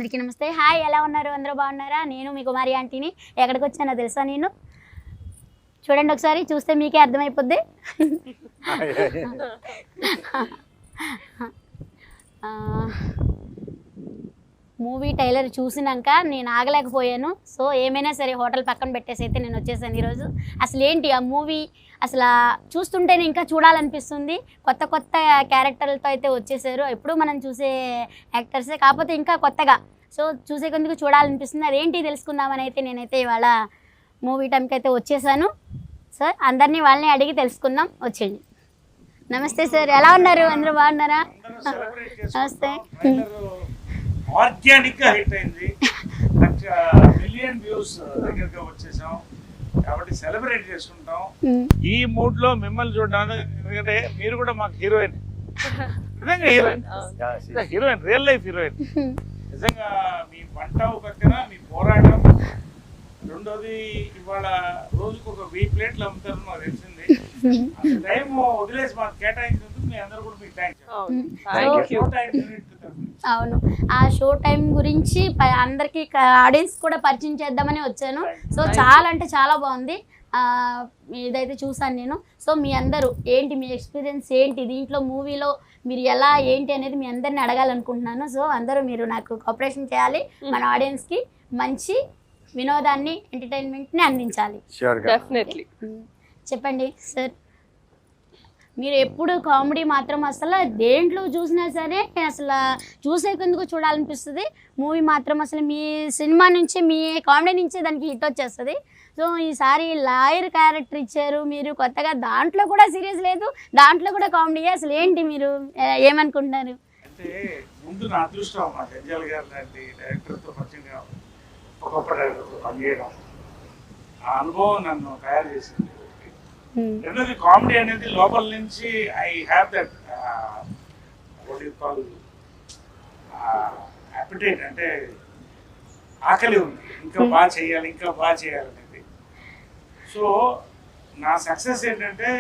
అందరికీ నమస్తే. హాయ్, ఎలా ఉన్నారు? అందరూ బాగున్నారా? నేను మీ కుమారి ఆంటీని. ఎక్కడికి వచ్చానో తెలుసా? నేను చూడండి, ఒకసారి చూస్తే మీకే అర్థమైపోద్ది. మూవీ టైలర్ చూసినాక నేను ఆగలేకపోయాను. సో ఏమైనా సరే హోటల్ పక్కన పెట్టేసి అయితే నేను వచ్చేసాను ఈరోజు. అసలు ఏంటి ఆ మూవీ, అసలు చూస్తుంటేనే ఇంకా చూడాలనిపిస్తుంది. కొత్త కొత్త క్యారెక్టర్లతో అయితే వచ్చేసారు. ఎప్పుడు మనం చూసే యాక్టర్సే, కాకపోతే ఇంకా కొత్తగా. సో చూసే కొందుకు చూడాలనిపిస్తుంది. అదేంటి తెలుసుకుందామని అయితే నేనైతే ఇవాళ మూవీ టైంకి అయితే వచ్చేసాను. సార్ అందరినీ వాళ్ళని అడిగి తెలుసుకుందాం, వచ్చేయండి. నమస్తే సార్, ఎలా ఉన్నారు? అందరూ బాగున్నారా? నమస్తే. ఆర్గానిక్ గా హిట్ అయింది, మిలియన్ వ్యూస్ దగ్గరగా వచ్చేసాం కాబట్టి సెలబ్రేట్ చేసుకుంటాం. ఈ మూడ్ లో మిమ్మల్ని చూడడానికి, ఎందుకంటే మీరు కూడా మాకు హీరోయిన్, నిజంగా heroine, heroine, real life heroine. నిజంగా మీ వంట పక్కన మీ పోరాటం, రెండోది ఇవాళ రోజుకు ఒక 1000 ప్లేట్లు అమ్ముతారు నాకు తెలిసింది. టైం వదిలేసి మాకు కేటాయించినందుకు మీ అందరూ కూడా మీకు థ్యాంక్స్. అవును, ఆ షో టైం గురించి అందరికి ఆడియన్స్ కూడా పరిచయం చేద్దామని వచ్చాను. సో చాలా అంటే చాలా బాగుంది. ఇదైతే చూసాను నేను. సో మీ అందరూ ఏంటి, మీ ఎక్స్పీరియన్స్ ఏంటి దీంట్లో, మూవీలో మీరు ఎలా ఏంటి అనేది మీ అందరిని అడగాలనుకుంటున్నాను. సో అందరూ మీరు నాకు కోఆపరేషన్ చేయాలి, మన ఆడియన్స్కి మంచి వినోదాన్ని, ఎంటర్టైన్మెంట్ని అందించాలి. చెప్పండి సార్, మీరు ఎప్పుడు కామెడీ మాత్రం అసలు దేంట్లో చూసినా సరే అసలు చూసేందుకు చూడాలనిపిస్తుంది. మూవీ మాత్రం అసలు మీ సినిమా నుంచి, మీ కామెడీ నుంచి దానికి హిట్ వచ్చేస్తుంది. సో ఈసారి లాయర్ క్యారెక్టర్ ఇచ్చారు మీరు కొత్తగా, దాంట్లో కూడా సీరియస్ లేదు, దాంట్లో కూడా కామెడీ. అసలు ఏంటి, మీరు ఏమనుకుంటున్నారు? అంటే ముందు నా అదృష్టం మా గంజాల్ గారు లాంటి డైరెక్టర్తో పరిచయం కావాలి, గొప్ప డైరెక్టర్తో పనిచేయడం, ఆ అనుభవం నన్ను తయారు చేసింది. రెండోది కామెడీ అనేది లోపల నుంచి I have that what you call appetite, అంటే ఆకలి ఉంది, ఇంకా బాగా చేయాలి, ఇంకా బాగా చేయాలనేది. సో నా సక్సెస్ ఏంటంటే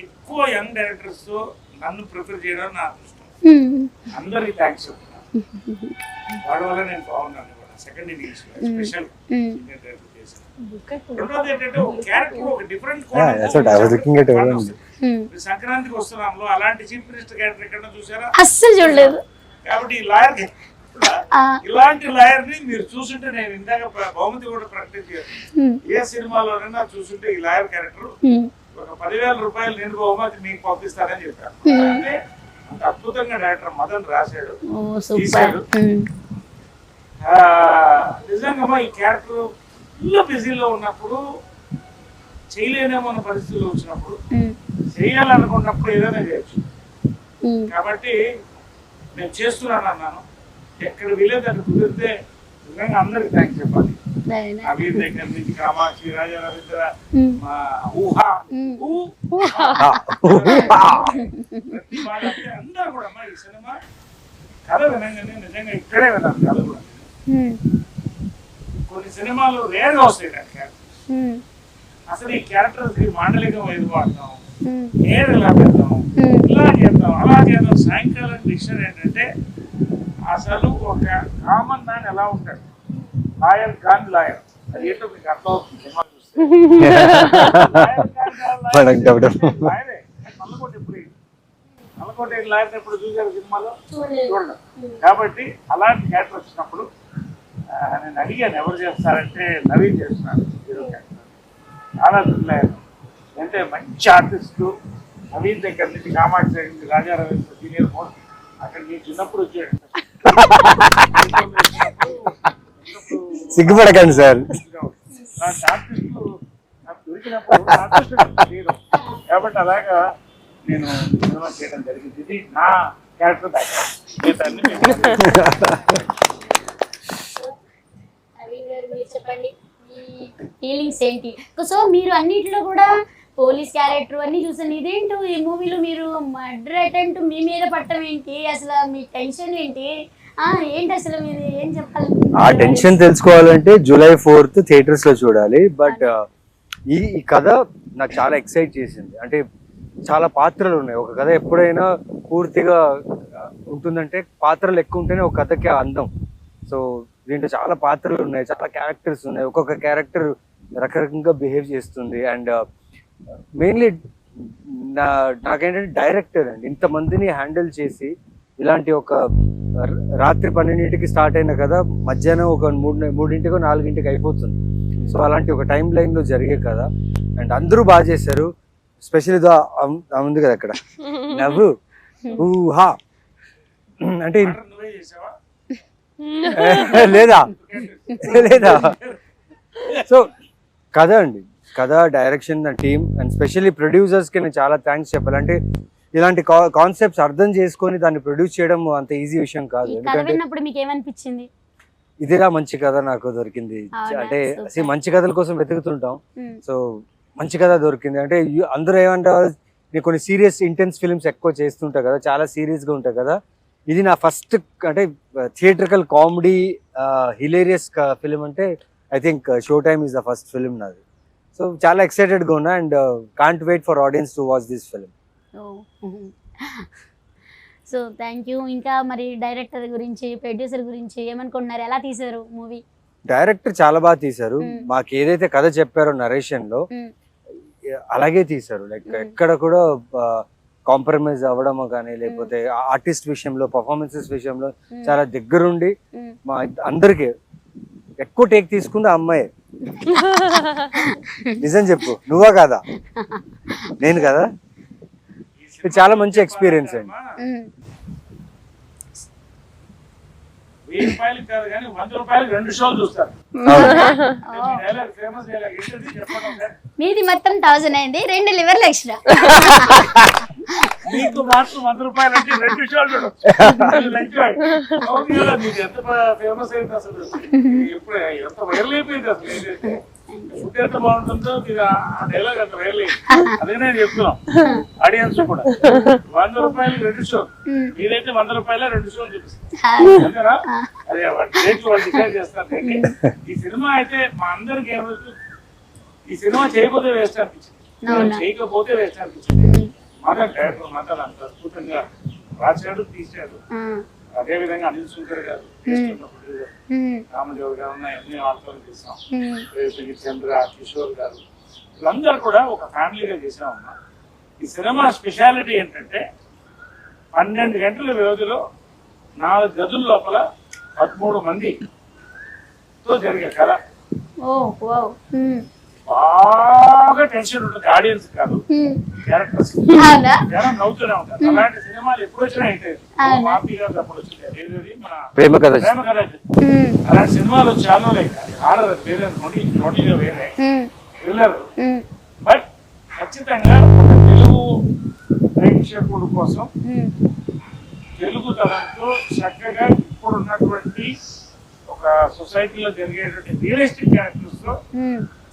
ఎక్కువ యంగ్ డైరెక్టర్స్తో నన్ను ప్రిఫర్ చేయడం నా అదృష్టం. అందరికీ థ్యాంక్స్ చెప్తున్నాను, వాడి వల్ల నేను బాగున్నాను. సెకండ్ ఇన్నింగ్స్ స్పెషల్ డైరెక్టర్ చేశాను. రెండోది ఏంటంటే ఒక క్యారెక్టర్ ఒక డిఫరెంట్ సంక్రాంతికి వస్తున్నాము, అలాంటి చీఫ్ మినిస్టర్ క్యారెక్టర్ ఎక్కడ చూసారా? అస్సలు చూడలేదు. కాబట్టి ఈ లాయర్, ఇలాంటి లాయర్ ని మీరు చూసుంటే, నేను ఇందాక బహుమతి కూడా ప్రకటించాను, ఏ సినిమాలోనైనా చూసుంటే ఈ లాయర్ క్యారెక్టర్ ఒక 10,000 రూపాయలు నేను బహుమతి మీకు పంపిస్తానని చెప్పాను. అంటే అంత అద్భుతంగా డైరెక్టర్ మదన్ రాశాడు, తీశాడు. నిజంగా ఈ క్యారెక్టర్ ఫుల్ బిజీలో ఉన్నప్పుడు, చేయలేనేమో అన్న పరిస్థితుల్లో వచ్చినప్పుడు, చేయాలనుకున్నప్పుడు ఏదైనా చేయొచ్చు. కాబట్టి నేను చేస్తున్నాను అన్నాను. ఎక్కడ వీలేదు అక్కడ కుదిరితే నిజంగా అందరికి థ్యాంక్స్ చెప్పాలి. అభిర్ దగ్గర నుంచి కామాక్షి, రాజా రవీంద్ర, మా ఊహా, ప్రతి వాళ్ళంటే అందరూ కూడా ఈ సినిమా కథ వినంగానే నిజంగా ఇక్కడే విన్నాను. కథ కూడా కొన్ని సినిమాలు రేర్గా వస్తాయి క్యారెక్టర్స్. అసలు ఈ క్యారెక్టర్స్ మాండలికం ఏది వాడతాం, ఏది ఇలా పెడతాం, ఇలా చేద్దాం, అలా చేద్దాం. సాయంకాలం డిక్షనరీ ఏంటంటే అసలు ఒక కామన్ మ్యాన్ ఎలా ఉంటాడు, లాయర్ కాన్ లాయర్, అది ఏంటో మీకు అర్థం అవుతుంది సినిమా చూస్తే. లాయరే నల్లకోట లాయర్ ఎప్పుడు చూసారు సినిమాలో? చూడండి. కాబట్టి అలాంటి క్యారెక్టర్ వచ్చినప్పుడు నేను అడిగాను ఎవరు చేస్తారంటే నవీన్ చేస్తున్నాను హీరో క్యారెక్టర్. చాలా థ్రిల్, అంటే మంచి ఆర్టిస్టు. నవీన్ దగ్గర నుంచి కామాక్షి దగ్గర నుంచి రాజా రవీంద్ర సీనియర్ మోస్ట్, అక్కడ నేను చిన్నప్పుడు వచ్చాడు. సిగ్గుపడకండి సార్, ఆర్టిస్టు నాకు దొరికినప్పుడు హీరో కాబట్టి అలాగా నేను సినిమా చేయడం జరిగింది. ఇది నా క్యారెక్టర్ బ్యాక్గ్రౌండ్. చెప్పండి ఫీలింగ్స్ ఏంటి? సో మీరు అన్నిట్లో కూడా పోలీస్ క్యారెక్టర్ అన్ని చూసాను. ఇదేంటో ఈ మూవీలో మీరు మర్డర్ అటెంప్ట్ మీ మీద పట్టడం ఏంటి? అసలు మీ టెన్షన్ ఏంటి? ఏంటి అసలు మీరు ఏం చెప్పాలి? ఆ టెన్షన్ తెలుసుకోవాలంటే July 4th థియేటర్స్ లో చూడాలి. బట్ ఈ కథ నాకు చాలా ఎక్సైట్ చేసింది. అంటే చాలా పాత్రలు ఉన్నాయి. ఒక కథ ఎప్పుడైనా పూర్తిగా ఉంటుందంటే పాత్రలు ఎక్కువ ఉంటేనే ఒక కథకి అందం. సో దీంట్లో చాలా పాత్రలు ఉన్నాయి, చాలా క్యారెక్టర్స్ ఉన్నాయి, ఒక్కొక్క క్యారెక్టర్ రకరకంగా బిహేవ్ చేస్తుంది. అండ్ మెయిన్లీ నాకేంటంటే డైరెక్టర్ అండి ఇంతమందిని హ్యాండిల్ చేసి ఇలాంటి ఒక రాత్రి 12ంటికి స్టార్ట్ అయిన కదా మధ్యాహ్నం ఒక 3ంటికో 4ంటికి అయిపోతుంది. సో అలాంటి ఒక టైం లైన్ లో జరిగే కదా. అండ్ అందరూ బాగా చేశారు. స్పెషల్ ఇదో ఉంది కదా అక్కడ నవ్వు ఊహా అంటే నువ్వే చేసావా? లేదా లేదా. సో కథ అండి, కథ, డైరెక్షన్, టీమ్ అండ్ స్పెషల్లీ ప్రొడ్యూసర్స్కి నేను చాలా థ్యాంక్స్ చెప్పాలి. అంటే ఇలాంటి కాన్సెప్ట్స్ అర్థం చేసుకొని దాన్ని ప్రొడ్యూస్ చేయడం అంత ఈజీ విషయం కాదు. ఈ కథ ఎందుకంటే విన్నప్పుడు మీకు ఏమనిపించింది? ఇదిరా మంచి కథ నాకు దొరికింది. అవునా? అంటే Super. మంచి కథల కోసం వెతుకుతుంటాం. మ్మ్. సో మంచి కథ దొరికింది. అంటే అందరూ ఏమంటారు, నేను కొన్ని సీరియస్ ఇంటెన్స్ ఫిల్మ్స్ ఎక్కువ చేస్తుంటా కదా, చాలా సీరియస్గా ఉంటాయి కదా. ఇది నా ఫస్ట్ అంటే థియేట్రికల్ కామెడీ హిలేరియస్ ఫిలిం అంటే I think show time is the first film నాది. సో చాలా ఎక్సైటెడ్గా ఉన్నా and can't wait for audience to watch this film. So thank you. ఇంకా మరి డైరెక్టర్ గురించి, ప్రొడ్యూసర్ గురించి ఏమనుకుంటున్నారు? ఎలా తీశారు మూవీ? డైరెక్టర్ చాలా బాగా తీశారు. మ్మ్. మాకు ఏదైతే కథ చెప్పారో నరేషన్ లో అలాగే తీశారు. లైక్ ఎక్కడ కూడా కాంప్రమైజ్ అవ్వడం కానీ లేకపోతే ఆర్టిస్ట్ విషయంలో, పర్ఫార్మెన్సెస్ విషయంలో చాలా దగ్గరుండి మా అందరికి ఎక్కువ టేక్ తీసుకుంది ఆ అమ్మాయి. నిజం చెప్పు, నువ్వా కాదా? నేను కదా. ఇది చాలా మంచి ఎక్స్పీరియన్స్ అండి. 1000 రూపాయలు కాదు కానీ 100 రూపాయలు 2 షోలు చూస్తారు. ఫేమస్ డైలాగ్ ఏంటది చెప్పండి ఒకసారి. మీది మొత్తం 1000 అయింది, 2 లివర్లు ఎక్స్ట్రా. మీకు మాత్రం 100 రూపాయలు అంటే 2 షోలు చూడొచ్చు. మీకు ఎంత ఫేమస్ అయింది అసలు, ఎప్పుడు ఎంత వైరల్ అయిపోయింది అసలు. ఏదైతే ఫుడ్ ఎంత బాగుంటుందో మీరు ఆ డైలాగ్ అంత వైరల్ అయింది. అదే నేను చెప్తున్నాం ఆడియన్స్ కూడా. 100 రూపాయలు 2 షోలు, మీరైతే 100 రూపాయల 2 షోలు చూపిస్తారు. అంతేనా? అదే రేట్లు వాళ్ళు డిసైడ్ చేస్తారు. ఈ సినిమా అయితే మా అందరికి ఏమవుతుంది, ఈ సినిమా చేయకపోతే వేస్ట్ అనిపించింది, చేయకపోతే వేస్ట్ అనిపించింది. మాత్రం డైరెక్టర్ మాత్రం అంత అద్భుతంగా రాశాడు, తీశాడు. అదే విధంగా అనిల్ శంకర్ గారు, రామదేవ్ గారు ఎన్ని వాళ్ళతో చేసాం, చంద్ర, కిషోర్ గారు, వీళ్ళందరూ కూడా ఒక ఫ్యామిలీగా చేసామమ్మా. ఈ సినిమా స్పెషాలిటీ ఏంటంటే 12 గంటల వ్యవధిలో 4 గదుల లోపల 13 మందితో జరిగే కథ. బాగా టెన్షన్ ఉంటుంది ఆడియన్స్ కాదు, క్యారెక్టర్స్ జనం నవ్వుతూనే ఉంటారు. అలాంటి సినిమాలు ఎప్పుడు వచ్చినా ఏంటంటే మాపి గారు అప్పుడు వచ్చింది మన ప్రేమ కథ. అలాంటి సినిమాలు చాలా హారర్ వేరే నోటిగా వేరే థ్రిల్లర్. బట్ ఖచ్చితంగా తెలుగు ప్రేక్షకుల కోసం తెలుగు తరంతో చక్కగా ఇప్పుడు ఉన్నటువంటి ఒక సొసైటీలో జరిగేటువంటి రియలిస్టిక్ క్యారెక్టర్స్ తో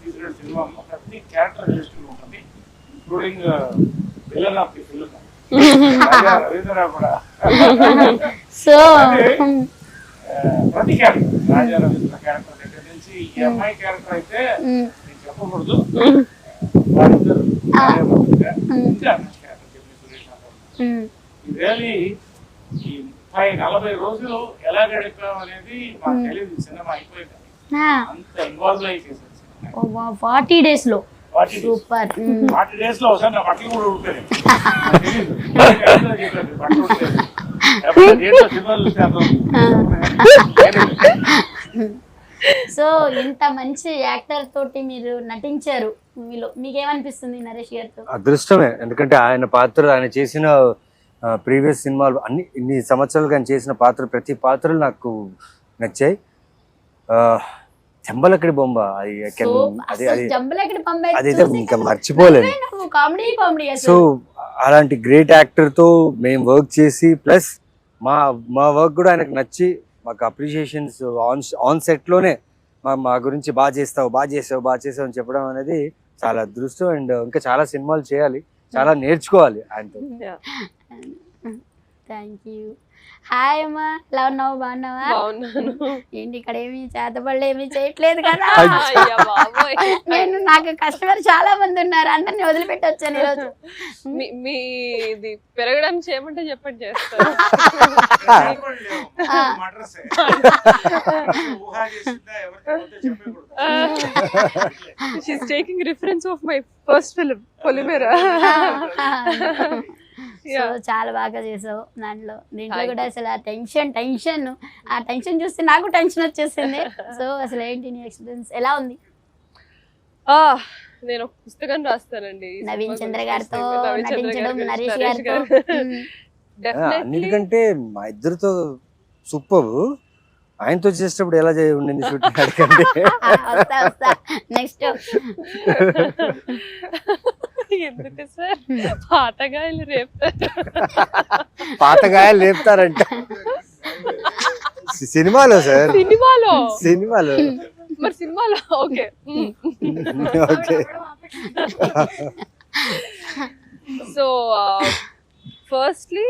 తీసిన సినిమా. ప్రతి క్యారెక్టర్ రియలిస్టిక్ ఉంటుంది, including villain of the film Ravindra కూడా. సో ప్రతి క్యారెక్టర్, రాజా రవీంద్ర క్యారెక్టర్ దగ్గర నుంచి ఈ అమ్మాయి క్యారెక్టర్ అయితే నేను చెప్పకూడదు, వాళ్ళిద్దరు రియలీ ఈ 30-40 రోజులు ఎలా గడిపాం అనేది మాకు తెలియదు. సినిమా అయిపోయింది, అంత ఇన్వాల్వ్ అయిపోయింది. 40 days లో సూపర్. 40 days లో ఒకసారి నా బట్టలు కూడా ఉడతాయి. సో ఇంత మంచి యాక్టర్ తోటి మీరు నటించారు మూవీలో, మీకేమనిపిస్తుంది నరేష్ గారితో? అదృష్టమే, ఎందుకంటే ఆయన పాత్ర, ఆయన చేసిన ప్రీవియస్ సినిమాలు అన్ని ఇన్ని సంవత్సరాలుగా ఆయన చేసిన పాత్ర, ప్రతి పాత్రలు నాకు నచ్చాయి. చెంబలక్కడి బొమ్మ అదైతే ఇంకా మర్చిపోలేదు. సో అలాంటి గ్రేట్ యాక్టర్ తో మేము వర్క్ చేసి ప్లస్ మా వర్క్ కూడా ఆయనకు నచ్చి మాకు అప్రిషియేషన్స్ ఆన్ సెట్ లోనే మా గురించి బాగా చేసావు అని చెప్పడం అనేది చాలా అదృష్టం. అండ్ ఇంకా చాలా సినిమాలు చేయాలి, చాలా నేర్చుకోవాలి ఆయనతో. Thank you. హాయ్ అమ్మా, ఎలా ఉన్నావు? బాగున్నావా? బాగున్నాను. ఏంటి ఇక్కడ ఏమి చేతబడులు ఏమి చేయట్లేదు కదా? అయ్యా బాబోయ్. నాకు కస్టమర్ చాలా మంది ఉన్నారు, అందరిని వదిలిపెట్టి వచ్చాను ఈరోజు. మీది పెరగడానికి చేయమంటే చెప్పండి చేస్తాను. She's taking reference of my first film Polimera. So చాలా బాగా చేసావు దీంట్లో కూడా అసలు ఆ టెన్షన్ చూస్తే నాకు టెన్షన్ వచ్చేసింది. సో అసలు ఏంటి నీ ఎక్స్పీరియన్స్ ఎలా ఉంది? నేను ఒక పుస్తకం రాస్తానండి నవీన్ చంద్ర గారితో నటించడం, నరేష్ గారితో. అన్నిటికంటే మా ఇద్దరితో సూపర్. ఆయనతో చేసేటప్పుడు ఎలా ఉండింది షూటింగ్ అడగండి. నెక్స్ట్ ఎందుకు సార్ పాతగాయలు పాతగాయలు లేపుతారంట సినిమాలో సార్. సినిమాలో మరి సినిమాలో okay. Okay. So firstly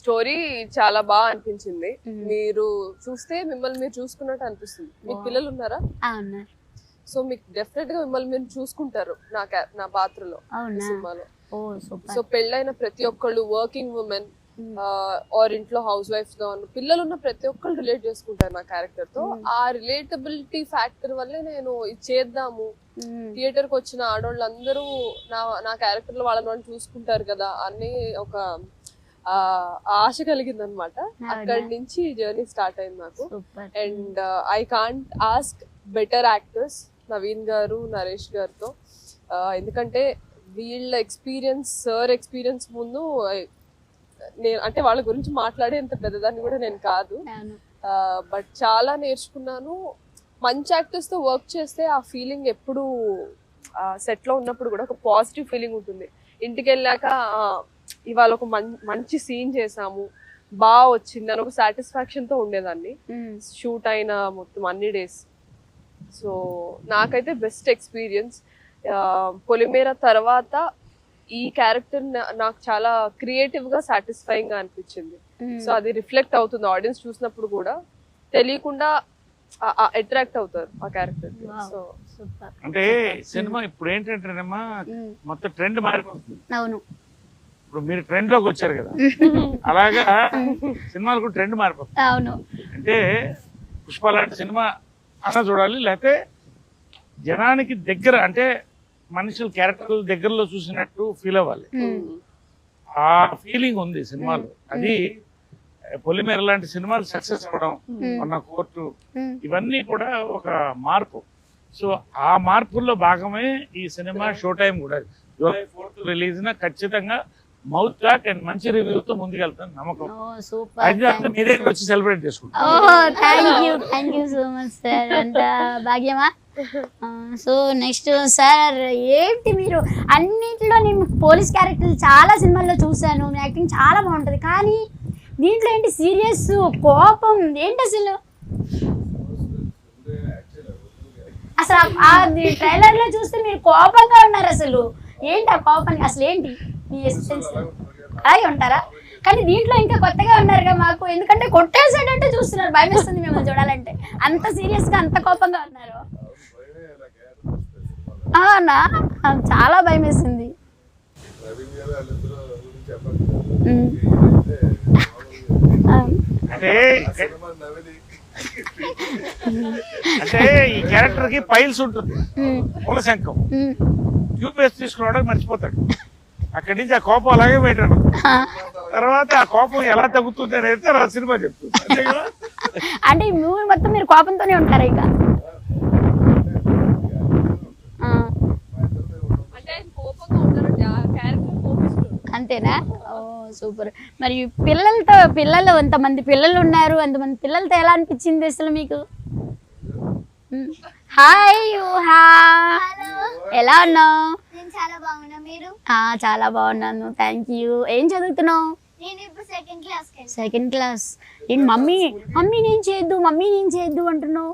story చాలా బాగా అనిపించింది. మీరు చూస్తే మిమ్మల్ని మీరు చూసుకున్నట్టు అనిపిస్తుంది. మీకు పిల్లలు ఉన్నారా? సో మీకు డెఫినెట్ గా మిమ్మల్ని మీరు చూసుకుంటారు నా పాత్రలో సినిమాలో. సో పెళ్ళైన ప్రతి ఒక్కళ్ళు, వర్కింగ్ ఉమెన్ ఆర్ ఇంట్లో హౌస్ వైఫ్స్ గా ఉన్న పిల్లలు ఉన్న ప్రతి ఒక్కళ్ళు రిలేట్ చేసుకుంటారు నా క్యారెక్టర్ తో. ఆ రిలేటబిలిటీ ఫ్యాక్టర్ వల్లే నేను ఇది చేద్దాము, థియేటర్ కి వచ్చిన ఆడవాళ్ళందరూ నా క్యారెక్టర్ లో వాళ్ళని చూసుకుంటారు కదా అని ఒక ఆశ కలిగింది అనమాట. అక్కడి నుంచి జర్నీ స్టార్ట్ అయింది నాకు. And I can't ask better actors Naveen గారు, నరేష్ గారితో. ఎందుకంటే వీళ్ళ ఎక్స్పీరియన్స్ ముందు నేను అంటే వాళ్ళ గురించి మాట్లాడేంత పెద్దదాన్ని కూడా నేను కాదు. బట్ చాలా నేర్చుకున్నాను. మంచి యాక్టర్స్ తో వర్క్ చేస్తే ఆ ఫీలింగ్ ఎప్పుడు సెట్ లో ఉన్నప్పుడు కూడా ఒక పాజిటివ్ ఫీలింగ్ ఉంటుంది. ఇంటికి వెళ్ళాక ఇవాళ ఒక మంచి సీన్ చేసాము, బాగా వచ్చింది అని ఒక సాటిస్ఫాక్షన్ తో ఉండేదాన్ని షూట్ అయిన మొత్తం అన్ని డేస్. సో నాకైతే బెస్ట్ ఎక్స్పీరియన్స్. పొలిమేరా తర్వాత ఈ క్యారెక్టర్ నాకు చాలా క్రియేటివ్ గా సాటిస్ఫైయింగ్ గా అనిపించింది. సో అది రిఫ్లెక్ట్ అవుతుంది ఆడియన్స్ చూసినప్పుడు కూడా, తెలియకుండా అట్రాక్ట్ అవుతారు ఆ క్యారెక్టర్. సో అంటే సినిమా ఇప్పుడు ఏంటంటేనమ్మా మొత్తం ట్రెండ్ మారిపోతుంది. అవును, ఇప్పుడు మీరు ట్రెండ్ లోకి వచ్చారు కదా, అలాగా సినిమాలు కూడా ట్రెండ్ మారిపోతుంది. అవును, అంటే పుష్ప లాంటి సినిమా అన్నా చూడాలి, లేకపోతే జనానికి దగ్గర అంటే మనుషుల క్యారెక్టర్ దగ్గరలో చూసినట్టు ఫీల్ అవ్వాలి. ఆ ఫీలింగ్ ఉంది సినిమాలో. అది పొలిమేర లాంటి సినిమాలు సక్సెస్ అవ్వడం, మన కోర్టు, ఇవన్నీ కూడా ఒక మార్పు. సో ఆ మార్పుల్లో భాగమే ఈ సినిమా. షో టైం కూడా జూలై 4th రిలీజ్ ఖచ్చితంగా మౌత్ టాక్ అండ్ మంచి రివ్యూతో ముందుకెళ్తాను నమ్మకం. అయితే మీ దగ్గర వచ్చి సెలబ్రేట్ చేసుకుంటాం. Thank you so much sir. అంత భాగ్యమా. సో నెక్స్ట్ సార్, ఏంటి మీరు అన్నింటిలో నేను పోలీస్ క్యారెక్టర్ చాలా సినిమాల్లో చూసాను, మీ యాక్టింగ్ చాలా బాగుంటుంది, కానీ దీంట్లో ఏంటి సీరియస్, కోపం ఏంటి అసలు? అసలు ట్రైలర్ లో చూస్తే మీరు కోపంగా ఉన్నారు. అసలు ఏంటి ఆ కోపానికి అసలు ఏంటి మీ ఎక్స్పీరియన్స్? అలాగే ఉంటారా? కానీ దీంట్లో ఇంకా కొత్తగా ఉన్నారుగా మాకు, ఎందుకంటే కొట్టేసాడంటే చూస్తున్నారు, భయం వేస్తుంది మిమ్మల్ని చూడాలంటే. అంత సీరియస్ గా అంత కోపంగా ఉన్నారు. అవునా, చాలా భయం వేసింది. అంటే ఈ క్యారెక్టర్ కి పైల్స్ ఉంటుంది, మూల శంఖం, ట్యూబ్ వేసి తీసుకున్నాడు, మర్చిపోతాడు. అక్కడి నుంచి ఆ కోపం అలాగే పెట్టాడు. తర్వాత ఆ కోపం ఎలా తగ్గుతుంది అనేది ఆ సినిమా చెప్తుంది. అంతే కదా? అంటే ఈ మూవీ మొత్తం మీరు కోపంతోనే ఉంటారా ఇక? అంతేనా? ఓ సూపర్. మరి పిల్లలు ఎంతమంది పిల్లలు ఉన్నారు, అంతమంది పిల్లలతో ఎలా అనిపించింది అసలు మీకు? హాయ్, ఎలా ఉన్నావు? చాలా బాగున్నాను, థ్యాంక్ యూ. ఏం చదువుతున్నావు? Second class. ఏంటి మమ్మీ నేను చేయొద్దు అంటున్నావు?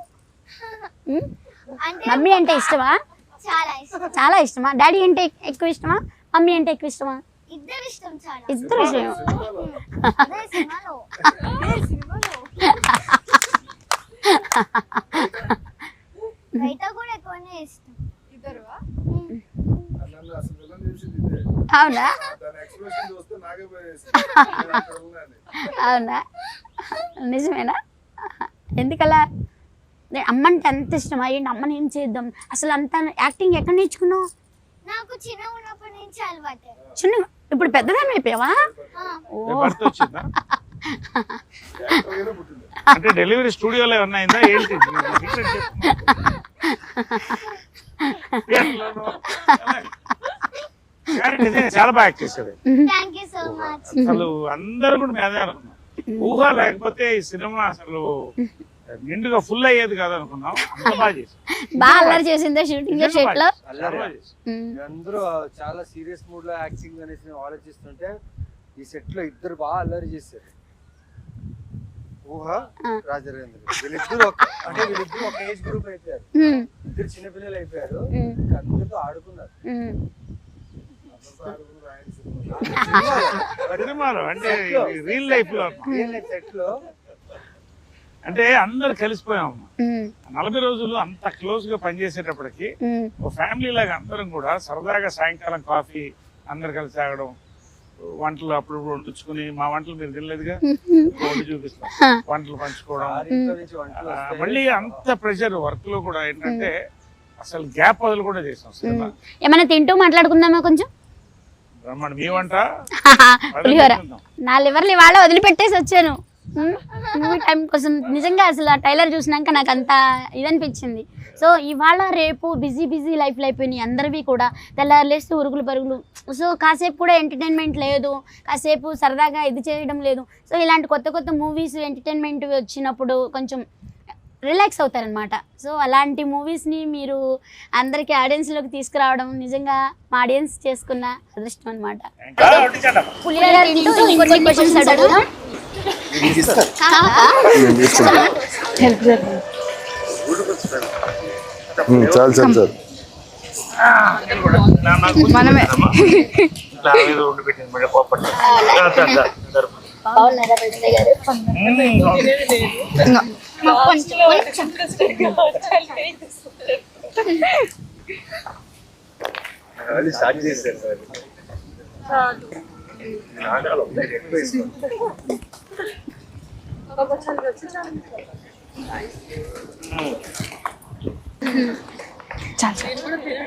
మమ్మీ అంటే ఇష్టమా? చాలా ఇష్టమా? డాడీ అంటే ఎక్కువ ఇష్టమా, మమ్మీ అంటే ఎక్కువ ఇష్టమా? ఇద్దరు ఇష్టం చాలా. ఇద్దరు ఇష్టం. అదే సినిమాలో. బయట కూడా ఎక్కువనే ఇష్టం. ఇద్దరువా? అవునా అవునా నిజమేనా? ఎందుకలా? అమ్మంటే అంత ఇష్టం అయ్యండి. అమ్మని ఏం చేద్దాం అసలు అంత యాక్టింగ్ ఎక్కడ నేర్చుకున్నావు? నాకు చిన్న ఉన్నప్పటి నుంచి అలవాటే. చిన్న ఇప్పుడు పెద్దదాన్ని అయిపోయావా? భర్త వచ్చిందా? అంటే డెలివరీ స్టూడియోలో ఏమన్నా అయిందా ఏంటి? చాలా బాగా యాక్ట్ చేసేది. Thank you so much. అసలు అందరూ కూడా మేదే అనుకున్నాం. ఊహ లేకపోతే ఈ సినిమా అసలు నిండుగా ఫుల్ అయ్యేది కాదు అనుకున్నాం. అంత బాగా చేసాం. బాగా అల్లరి చేసిందే షూటింగ్ సెట్ లో. అందరూ చాలా సీరియస్ మూడ్ లో యాక్టింగ్ అనేసి ఆలోచిస్తుంటే ఈ సెట్ లో ఇద్దరు బాగా అల్లరి చేశారు. ఊహ రాజరేంద్ర వీళ్ళిద్దరు ఒక ఏజ్ గ్రూప్ అయిపోయారు. ఇద్దరు చిన్నపిల్లలు అయిపోయారు. అందరితో ఆడుకున్నారు. సినిమాలో అంటే రియల్ లైఫ్ లో సెట్ లో అంటే అందరు కలిసిపోయాం. 40 రోజులు అంత క్లోజ్ గా పనిచేసేటప్పటికి ఒక ఫ్యామిలీ లాగా అందరం కూడా సరదాగా సాయంకాలం కాఫీ అందరు కలిసి తాగడం, వంటలు అప్పుడు వండించుకుని మా వంటలు మీరు తినలేదుగా వండి చూపిస్తాం, వంటలు పంచుకోవడం. మళ్ళీ అంత ప్రెషర్ వర్క్ లో కూడా ఏంటంటే అసలు గ్యాప్ వదులు కూడా చేసాం సినిమా. ఏమైనా తింటూ మాట్లాడుకుందామా కొంచెం? రమ్మని మీ వంట పులిహోర నా లివర్లు ఇవాళ వదిలిపెట్టేసి వచ్చాను మూవీ టైం కోసం. నిజంగా అసలు ఆ ట్రైలర్ చూసినాక నాకు అంత ఇదనిపించింది. సో ఇవాళ రేపు బిజీ లైఫ్లో అయిపోయినాయి అందరివి కూడా. తెల్లారులేస్తూ ఉరుగులు పరుగులు. సో కాసేపు కూడా ఎంటర్టైన్మెంట్ లేదు, కాసేపు సరదాగా ఇది చేయడం లేదు. సో ఇలాంటి కొత్త మూవీస్ ఎంటర్టైన్మెంట్ వచ్చినప్పుడు కొంచెం రిలాక్స్ అవుతారనమాట. సో అలాంటి మూవీస్ని మీరు అందరికీ ఆడియన్స్లోకి తీసుకురావడం నిజంగా మా ఆడియన్స్ చేసుకున్న అదృష్టం అనమాట. పులిహోర తింటూ ఇంకొన్ని క్వశ్చన్స్ అడుగుదాం. చాలు మనమే స్టార్ట్ చేశారు.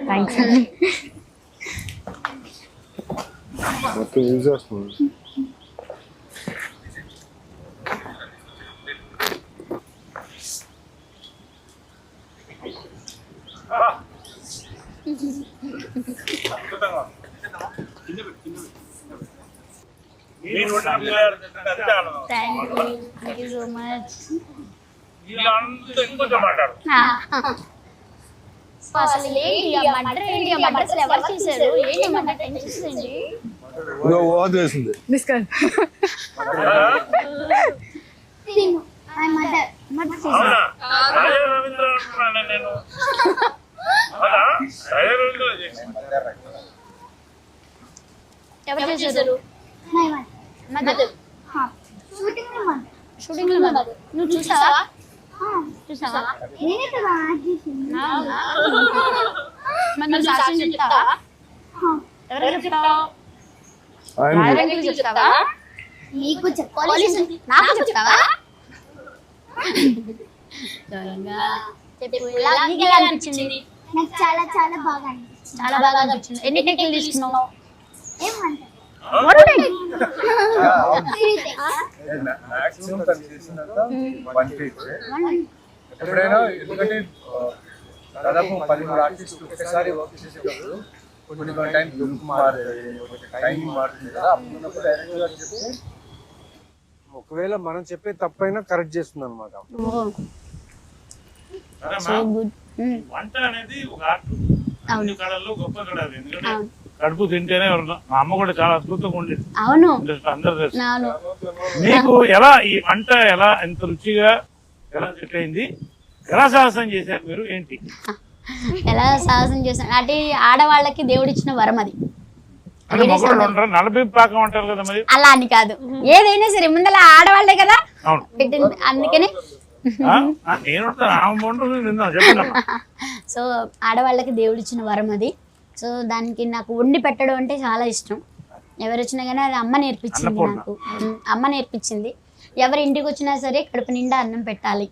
థ్యాంక్స్. మొత్తం యూజ్ చేస్తున్నాను. Thank you so much. అసలు ఏంటి మటర్ ఏంటి? మటర్ అసలు ఎవరు చేశారు? ఏంటి మటర్ టెన్షన్ ఏంటి? వేసింది ఎవరు చేశారు? షూటింగ్ లో నువ్వు చూసావా? చెప్తావా? ఎవరు చెప్తావా? చెప్తావా? నీకు చెప్పాలి, నాకు చెప్తావా? ఎలా అనిపించింది? నాకు చాలా చాలా బాగా అనిపించింది. చాలా బాగా అనిపించింది. ఎన్ని టేకులు తీసుకున్నావు? ఏమంటారు? ఎప్పుడైనా ఎందుకంటే దాదాపు 13 ఆర్టిస్టులు ఒకసారి వర్క్ చేసేటప్పుడు కొన్ని టైం టైమింగ్ మారుతుంది కదా. అప్పుడు డైరెక్టర్ గారు చెప్తే ఒకవేళ మనం చెప్పే తప్పైనా కరెక్ట్ చేస్తుంది అనమాట. వంట అనేది ఒక ఆర్ట్. అన్ని కళల్లో గొప్ప కళ అది. ఎందుకంటే కడుపు తింటేనే మా అమ్మ కూడా చాలా అద్భుతంగా ఉండేది. అవును, అందరు తెలుసు. మీకు ఎలా ఈ వంట ఎలా ఎంత రుచిగా ఎలా సెట్ అయింది? ఎలా సాహసం చేశారు మీరు? ఏంటి ఎలా సాహసం చేశాను అంటే ఆడవాళ్ళకి దేవుడిచ్చిన వరం అది. అంటే మగవాళ్ళు ఉంటారు, నలభై పాకం అంటారు కదా మరి. అలా అని కాదు, ఏదైనా సరే ముందర ఆడవాళ్లే కదా అవును. పెట్టింది, అందుకని నేను చెప్పండి. సో ఆడవాళ్ళకి దేవుడు ఇచ్చిన వరం అది. సో దానికి నాకు వండి పెట్టడం అంటే చాలా ఇష్టం. ఎవరు వచ్చినా కానీ అది అమ్మ నేర్పించింది నాకు. అమ్మ నేర్పించింది. ఎవరి ఇంటికి వచ్చినా సరే కడుపు నిండా అన్నం పెట్టాలి.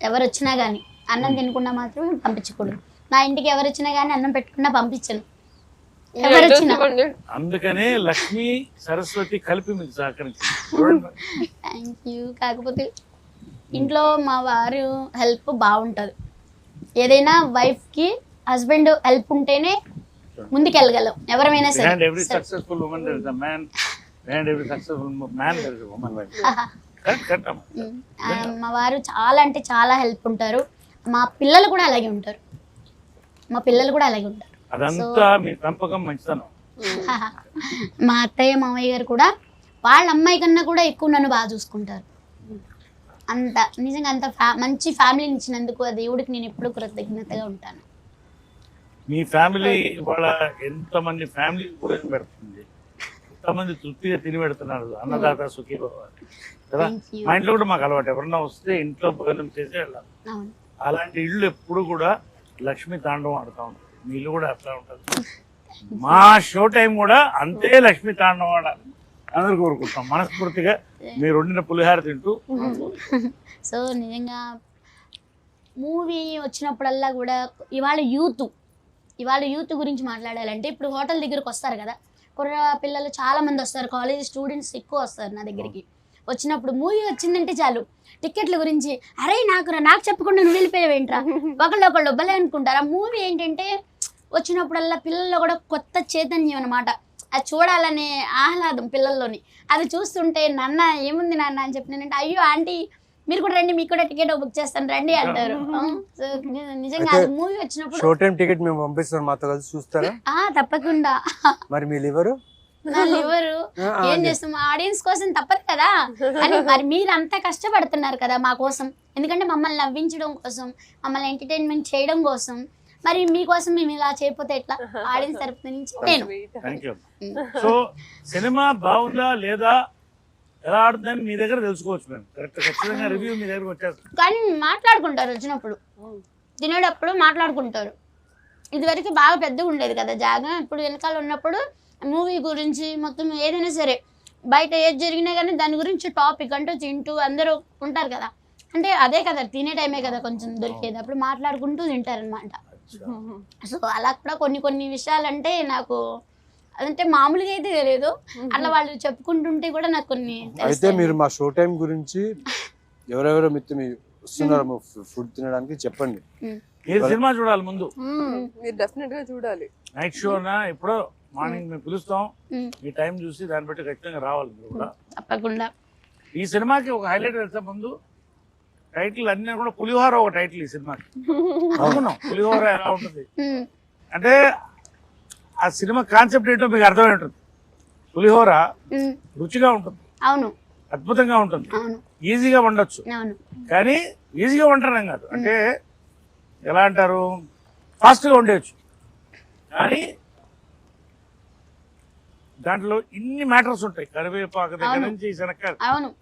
ఎవరు వచ్చినా కానీ అన్నం తినకుండా మాత్రం పంపించకూడదు. నా ఇంటికి ఎవరు వచ్చినా కానీ అన్నం పెట్టకుండా పంపించను. ఎవరు వచ్చినా. అందుకనే లక్ష్మి సరస్వతి కలిపి మీకు సహకరించింది. Thank you. కాకపోతే ఇంట్లో మా వారు హెల్ప్ బాగుంటుంది. ఏదైనా వైఫ్కి హస్బెండ్ హెల్ప్ ఉంటేనే ముందుకెళ్ళగలం ఎవరైనా సరే. Behind every successful woman there is a man. Behind every successful man there is a woman. Correct. మా వారు చాలా అంటే చాలా హెల్ప్ ఉంటారు. మా పిల్లలు కూడా అలాగే ఉంటారు. అదంతా మీ పెంపకం మంచితనం. మా అత్తయ్య మామయ్య గారు కూడా వాళ్ళ అమ్మాయి కన్నా కూడా ఎక్కువ నన్ను బాగా చూసుకుంటారు. అంత నిజంగా అంత మంచి ఫ్యామిలీని ఇచ్చినందుకు ఆ దేవుడికి నేను ఎప్పుడూ కృతజ్ఞతగా ఉంటాను. మీ ఫ్యామిలీ వాళ్ళ ఎంతమంది ఫ్యామిలీ భోజనం పెడుతుంది, ఎంతమంది తృప్తిగా తిని పెడుతున్నారు. అన్నదాత సుఖీ భవ కదా. మా ఇంట్లో కూడా మాకు అలవాటు, ఎవరన్నా వస్తే ఇంట్లో భోజనం చేసి వెళ్ళాలి. అలాంటి ఇళ్ళు ఎప్పుడు కూడా లక్ష్మీ తాండవం ఆడుతూ ఉంటుంది. మీ ఇల్లు కూడా అట్లా ఉంటుంది. మా షో టైం కూడా అంతే లక్ష్మీ తాండవం ఆడాలి అందరు కోరుకుంటాం మనస్ఫూర్తిగా. మీరు వండిన పులిహార తింటూ. సో నిజంగా మూవీ వచ్చినప్పుడల్లా కూడా ఇవాళ యూత్ గురించి మాట్లాడాలంటే, ఇప్పుడు హోటల్ దగ్గరకు వస్తారు కదా, కుర్ర పిల్లలు చాలా మంది వస్తారు, కాలేజ్ స్టూడెంట్స్ ఎక్కువ వస్తారు నా దగ్గరికి. వచ్చినప్పుడు మూవీ వచ్చిందంటే చాలు టికెట్ల గురించి, అరే నాకు చెప్పకుండా నువ్వు వెళ్ళిపోయావేంట్రా, ఒకళ్ళు భలే అనుకుంటారు. ఆ మూవీ ఏంటంటే వచ్చినప్పుడల్లా పిల్లల్లో కూడా కొత్త చైతన్యం అనమాట. అది చూడాలనే ఆహ్లాదం పిల్లల్లోని. అది చూస్తుంటే నాన్న ఏముంది నాన్న అని చెప్పినానంటే, అయ్యో ఆంటీ మీరు కూడా రండి, మీకు కూడా టికెట్ బుక్ చేస్తాను రండి అంటారు. నిజంగా అది మూవీ వచ్చినప్పుడు షో టైం టికెట్ మేము పంపిస్తాం, మాతో కలిసి చూస్తారా? తప్పకుండా. మరి మీ లివరు ఏం చేస్తాం, ఆడియన్స్ కోసం తప్పదు కదా అని. మరి మీరు అంతా కష్టపడుతున్నారు కదా మా కోసం, ఎందుకంటే మమ్మల్ని నవ్వించడం కోసం, మమ్మల్ని ఎంటర్టైన్మెంట్ చేయడం కోసం. మరి మీకోసం మేము ఇలా చేయకపోతే ఎట్లా? ఆడియన్స్ తరఫు నుంచి నేను. సో సినిమా బాగుందా లేదా ఎలా ఆడుతుందని మీ దగ్గర తెలుసుకోవచ్చు మేము. ఖచ్చితంగా రివ్యూ మీ దగ్గర వచ్చేస్తాం. కానీ మాట్లాడుకుంటారు వచ్చినప్పుడు, తినేటప్పుడు మాట్లాడుకుంటారు. ఇదివరకు బాగా పెద్దగా ఉండేది కదా జాగా, ఇప్పుడు వెనకాల ఉన్నప్పుడు మూవీ గురించి మొత్తం ఏదైనా సరే బయట ఏది జరిగినా కానీ దాని గురించి టాపిక్ అంటూ తింటూ అందరూ ఉంటారు కదా. అంటే అదే కదా తినే టైమే కదా కొంచెం దొరికేది, అప్పుడు మాట్లాడుకుంటూ తింటారనమాట. సో అలా కూడా కొన్ని విషయాలంటే నాకు అదంటే మామూలుగా అయితే తెలియదు, అట్లా వాళ్ళు చెప్పుకుంటుంటే కూడా నాకు కొన్ని. అయితే మీరు మా షో టైం గురించి ఎవరెవరో మిత్రులు వస్తున్నారు ఫుడ్ తినడానికి చెప్పండి. మీరు సినిమా చూడాలి ముందు, మీరు డెఫినెట్ గా చూడాలి. నైట్ షోనా ఎప్పుడో మార్నింగ్ మేము పిలుస్తాం, మీ టైం చూసి దాన్ని బట్టి ఖచ్చితంగా రావాలి మీరు కూడా తప్పకుండా. ఈ సినిమాకి ఒక హైలైట్ వెళ్తే ముందు టైటిల్ అన్నీ కూడా పులిహోర ఒక టైటిల్ ఈ సినిమాకి. అవును, పులిహోర ఎలా ఉంటుంది అంటే ఆ సినిమా కాన్సెప్ట్ ఏంటో మీకు అర్థమై ఉంటుంది. పులిహోర రుచిగా ఉంటుంది, అవును, అద్భుతంగా ఉంటుంది, అవును, ఈజీగా వండొచ్చు. అవును, కానీ ఈజీగా వండడం కాదు, అంటే ఎలా అంటారు, ఫాస్ట్గా వండేయచ్చు. కానీ దాంట్లో ఇన్ని మ్యాటర్స్ ఉంటాయి, కరివేపాకు దగ్గర నుంచి శనక్కాయ,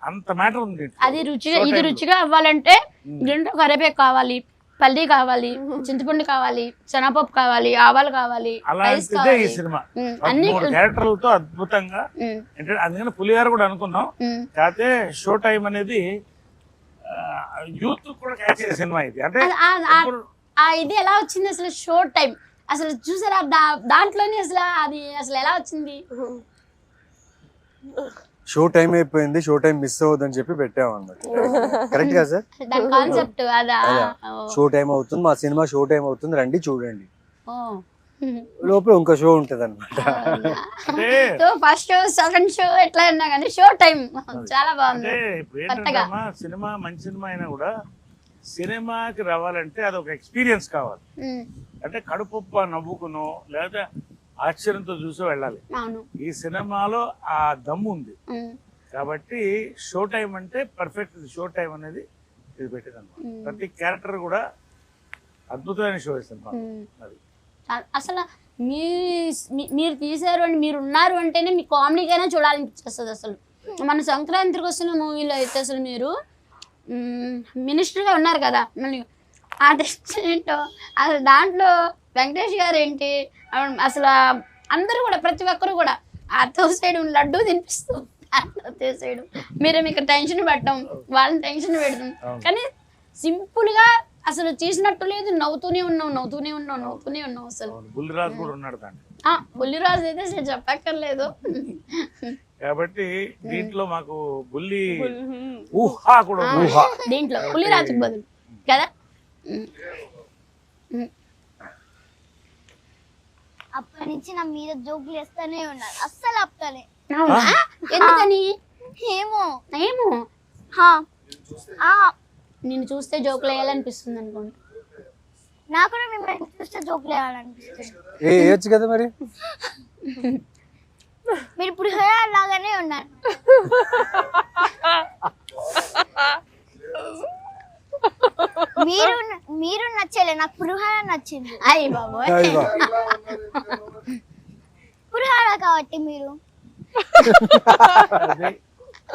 అంత మ్యాటర్ ఉంది. అది రుచిగా, ఇది రుచిగా అవ్వాలంటే దీంట్లో కరివేపాకు కావాలి, పల్లి కావాలి, చింతపండు కావాలి, శనగపప్పు కావాలి, ఆవాలు కావాలి, అలాంటిదే ఈ సినిమా. అన్ని క్యారెక్టర్లతో అద్భుతంగా, అందుకని పులిహార కూడా అనుకున్నాం. కాకపోతే షో టైం అనేది యూత్ కూడా క్యాచ్ చేసే సినిమా ఇది. అంటే ఇది ఎలా వచ్చింది అసలు షో టైం, అసలు చూసారా దాంట్లోనే అసలు ఎలా వచ్చింది? షో టైం అయిపోయింది, షో టైం మిస్ అవ్వద్దని చెప్పి పెట్టాము అన్నమాట. కరెక్ట్ గా సార్? దాని కాన్సెప్ట్ అదా, షో టైం అవుతుంది, మా సినిమా షో టైం అవుతుంది, రండి చూడండి. లోపల ఇంకో షో ఉంటది అనమాట. ఫస్ట్ షో, సెకండ్ షో ఎట్లా అన్నా కానీ షో టైం చాలా బాగుంది. సినిమా మంచి సినిమా అయినా కూడా సినిమాకి రావాలంటే అదొక ఎక్స్పీరియన్స్ కావాలి. అంటే కడుపుప్ప నవ్వుకునో లేదా ఆశ్చర్యంతో చూసి వెళ్ళాలి. ఈ సినిమాలో ఆ దమ్ము ఉంది కాబట్టి షో టైం అంటే పర్ఫెక్ట్. షో టైం అనేది ఇది పెట్టింది అనమాట. ప్రతి క్యారెక్టర్ కూడా అద్భుతమైన షో సినిమా. అది అసలు మీరు తీశారు అని మీరు ఉన్నారు అంటేనే మీ కామెడీకైనా చూడాలనిపిస్తుంది. అసలు మన సంక్రాంతికి వస్తున్న మూవీలో అయితే అసలు మీరు మినిస్టర్గా ఉన్నారు కదా, మళ్ళీ ఆ టెస్ట్ ఏంటో అసలు దాంట్లో వెంకటేష్ గారు ఏంటి అసలు అందరూ కూడా ప్రతి ఒక్కరు కూడా ఆ తోసేయడం లడ్డూ తినిపిస్తూ తోసేయడం, మీరు మీకు టెన్షన్ పెట్టడం, వాళ్ళని టెన్షన్ పెడతాం, కానీ సింపుల్గా అసలు చేసినట్టు లేదు, నవ్వుతూనే ఉన్నాం అసలు. బుల్లిరాజు కూడా ఉన్నాడు దాంట్లో. బుల్లిరాజు అయితే అసలు చెప్పక్కర్లేదు. కాబట్టి దీంట్లో మాకు బుల్లి ఊహా కూడా ఊహా దీంట్లో బుల్లిరాజుకి బదులు కదా. అప్పటి నుంచి నా మీద జోకులు వేస్తానే ఉన్నారు, అస్సలు ఆపుతానే. ఎందుకని ఏమో ఏమో నిన్ను చూస్తే జోకులు వేయాలనిపిస్తుంది అనుకోండి. నాకు కూడా మిమ్మల్ని చూస్తే జోకులు వేయాలనిపిస్తుంది. వేయచ్చు కదా మరి. మీరు ఇప్పుడు లాగానే ఉన్నారు. మీరు నచ్చలే, నాకు పులిహోర నచ్చింది. అయ్యి బాబోయ్, పులిహోర కాబట్టి మీరు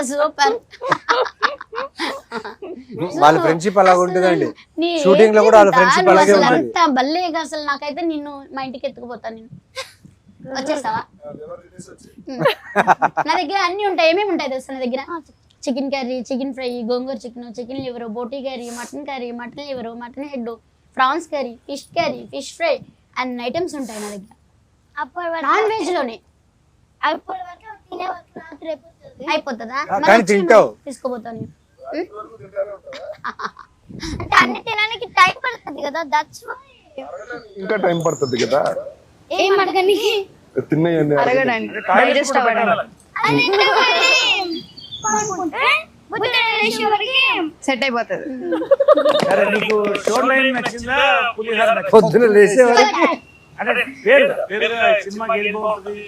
సూపర్. వాళ్ళ ఫ్రెండ్షిప్ అలాగ ఉంటుందండి, షూటింగ్ లో కూడా వాళ్ళ ఫ్రెండ్షిప్ అలాగే ఉంటుంది. అంత బల్లేగా అసలు నాకైతే నిన్ను మా ఇంటికి ఎత్తుకుపోతాను. నేను వచ్చేస్తావా? నా దగ్గర అన్ని ఉంటాయి. ఏమేమి ఉంటాయి తెలుసా నా దగ్గర? Chicken curry, chicken fry, gongura chicken, chicken liver, బోటీ curry, mutton liver, mutton head, prawns curry, fish fry అన్ని ఐటమ్స్ ఉంటాయి నా దగ్గర. నాన్ వెజ్ లోనే అయిపోతుందా? కానీ తింటావు. తీసుకోపోతాను. అంటే అన్ని తినడానికి టైం పడుతుంది కదా, దట్స్ వై. ఇంకా టైం పడుతుంది కదా ఏం అడగని తిన్నాయండి. సెట్ అయిపోతుంది. సరే, నీకు షో లైన్ నచ్చిందా పులిహార నచ్చిందా? పొద్దున లేసే వరకు అంటే పేరుగా సినిమాకి ఏది బాగుంటుంది?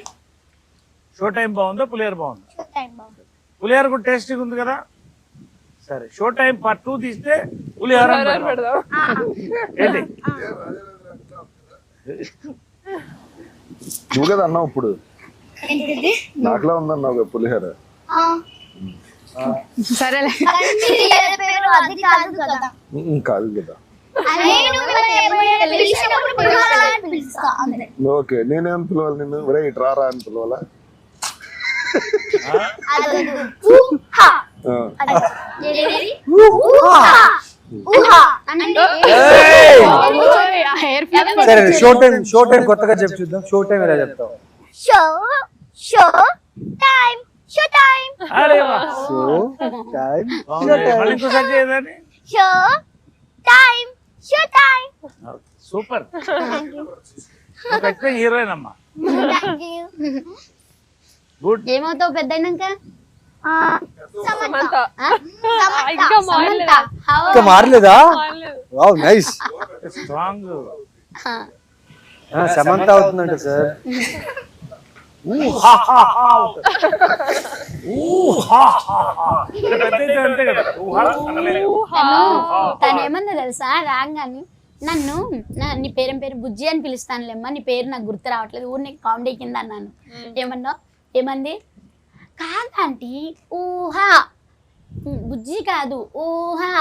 షో టైం బాగుందా పులిహార బాగుందా? పులిహార కూడా టేస్టీగా ఉంది కదా. సరే, షో టైం పార్ట్ 2 తీస్తే పులిహార అని పెడదాం. ఏంటి నువ్వు కదా అన్నావు ఇప్పుడు, నాకులా ఉందన్నావు కదా పులిహోర. సరేలే, అది కాదు కదా. కాదు కదా. ఓకే, నేనేం పిలవాలి నిన్ను? రైట్, రారా అని పిలవాలా? సరే, షో టైం కొత్తగా చెప్పు చూద్దాం. షో టైం ఎలా చెప్తావు? అరే వా. షో టైం మళ్ళీ ఇంకోసారి చేయదని. సూపర్, ఖచ్చితంగా హీరోయిన్ అమ్మా. గుడ్. ఏమవుతావు పెద్ద అయినాక? సమంత. ఇంకా మారలేదా? Wow, nice. స్ట్రాంగ్. సమంత అవుతుందంట సార్. అంతే కదా. తను ఏమన్నా తెలుసా, రాగాని నన్ను నీ పేరు బుజ్జి అని పిలుస్తానులేమ్మా, నీ పేరు నాకు గుర్తు రావట్లేదు, ఊరిని కామెడీ కింద అన్నాను. ఏమంది? కాదంటీ, ఊహా, బుజ్జి కాదు ఊహా,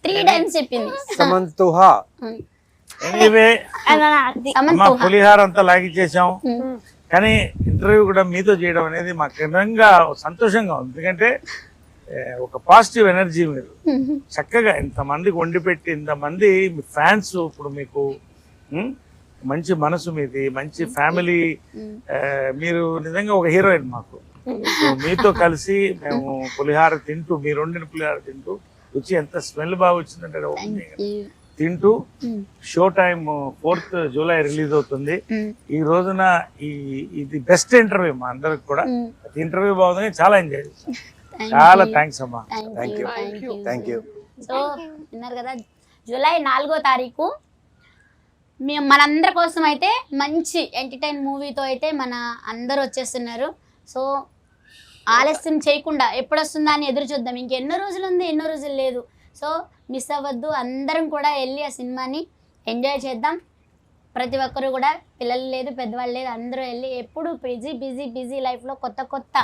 3 times చెప్పింది. సమంతుహా. ఎనీవే, పులిహార అంతా లాగిచ్చేసాం, కానీ ఇంటర్వ్యూ కూడా మీతో చేయడం అనేది మాకు నిజంగా సంతోషంగా ఉంది. ఎందుకంటే ఒక పాజిటివ్ ఎనర్జీ, మీరు చక్కగా ఇంతమందికి వండి పెట్టి, ఇంతమంది ఫ్యాన్స్, ఇప్పుడు మీకు మంచి మనసు మీది, మంచి ఫ్యామిలీ, మీరు నిజంగా ఒక హీరోయిన్ మాకు. మీతో కలిసి మేము పులిహార తింటూ, మీరు వండిన పులిహార తింటూ, రుచి ఎంత స్మెల్ బాగా వచ్చిందంటే తింటూ, show time 4th July release అవుతుంది. ఈ రోజున ఇది బెస్ట్ ఇంటర్వ్యూ మా అందరికి కూడా. ఇంటర్వ్యూ బాగుందని చాలా ఎంజాయ్ చేస్తాం. చాలా థ్యాంక్స్ అమ్మా. Thank you. సో విన్నారు కదా, జూలై 4వ తారీఖు మేము మనందరి కోసం అయితే మంచి ఎంటర్టైన్ మూవీతో అయితే మన అందరూ వచ్చేస్తున్నారు. సో ఆలస్యం చేయకుండా ఎప్పుడు వస్తుందా అని ఎదురు చూద్దాం. ఇంకెన్నో రోజులు ఉంది, ఎన్నో రోజులు లేదు. సో మిస్ అవ్వద్దు, అందరం కూడా వెళ్ళి ఆ సినిమాని ఎంజాయ్ చేద్దాం. ప్రతి ఒక్కరు కూడా పిల్లలు లేదు పెద్దవాళ్ళు లేదు అందరూ వెళ్ళి ఎప్పుడు బిజీ లైఫ్లో కొత్త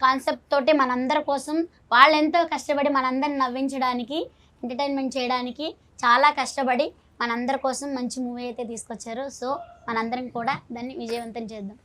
కాన్సెప్ట్ తోటి మనందరి కోసం వాళ్ళు ఎంతో కష్టపడి మనందరిని నవ్వించడానికి ఎంటర్టైన్మెంట్ చేయడానికి చాలా కష్టపడి మనందరి కోసం మంచి మూవీ అయితే తీసుకొచ్చారు. సో మనందరం కూడా దాన్ని విజయవంతం చేద్దాం.